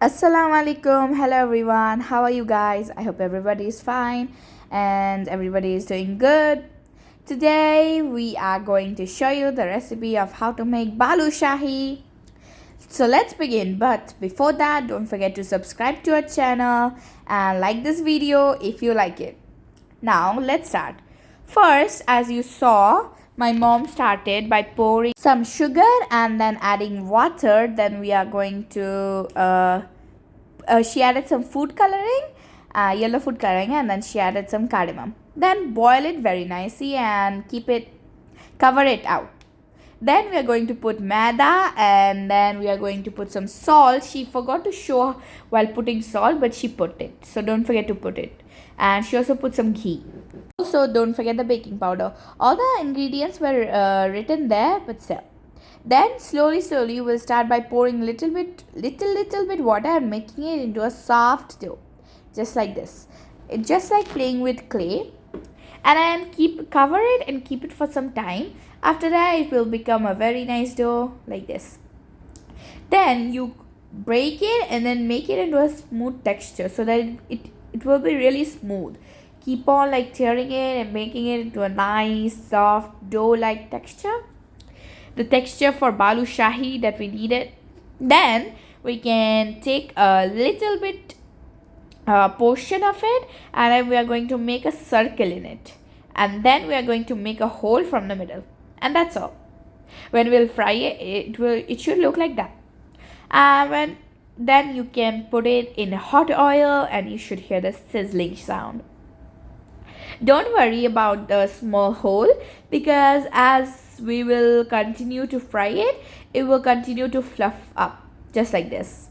Assalamu alaikum. Hello everyone. How are you guys? I hope everybody is fine and everybody is doing good. Today we are going to show you the recipe of how to make balushahi. So let's begin, but before that, don't forget to subscribe to our channel and like this video if you like it. Now let's start. First, as you saw, my mom started by pouring some sugar and then adding water. Then we are going to she added some food coloring, yellow food coloring, and then she added some cardamom. Then boil it very nicely and cover it out. Then we are going to put maida and then we are going to put some salt. She forgot to show while putting salt, but she put it. So don't forget to put it. And she also put some ghee. Also, don't forget the baking powder. All the ingredients were written there, but still. Then slowly we'll start by pouring little bit water and making it into a soft dough, just like this. It's just like playing with clay. And then cover it and keep it for some time. After that, it will become a very nice dough like this. Then you break it and then make it into a smooth texture so that it will be really smooth. Keep on like tearing it and making it into a nice soft dough like texture, the texture for balushahi that we needed. Then we can take a little bit portion of it and then we are going to make a circle in it, and then we are going to make a hole from the middle, and that's all. When we'll fry it, it should look like that. And then you can put it in hot oil and you should hear the sizzling sound. Don't worry about the small hole, because as we will continue to fry it, it will continue to fluff up just like this.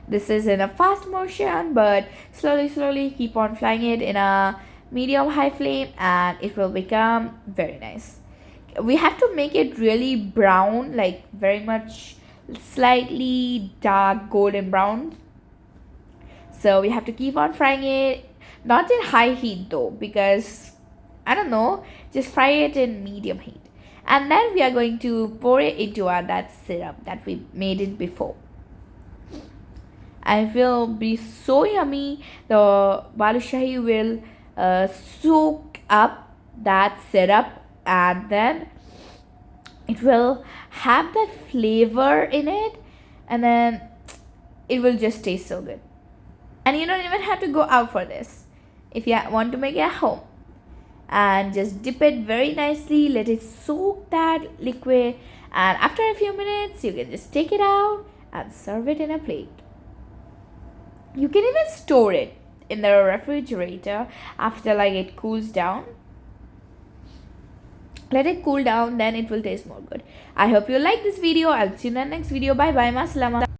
This is in a fast motion, but slowly keep on frying it in a medium high flame and it will become very nice. We have to make it really brown, like very much slightly dark golden brown. So we have to keep on frying it, not in high heat though, because I don't know, just fry it in medium heat. And then we are going to pour it into that syrup that we made it before. And it will be so yummy. The balushahi will soak up that syrup, and then it will have that flavor in it, and then it will just taste so good. And you don't even have to go out for this if you want to make it at home. And just dip it very nicely, let it soak that liquid, and after a few minutes you can just take it out and serve it in a plate. You can even store it in the refrigerator after like it cools down. Let it cool down, then it will taste more good. I hope you like this video. I'll see you in the next video. Bye bye. Maslama.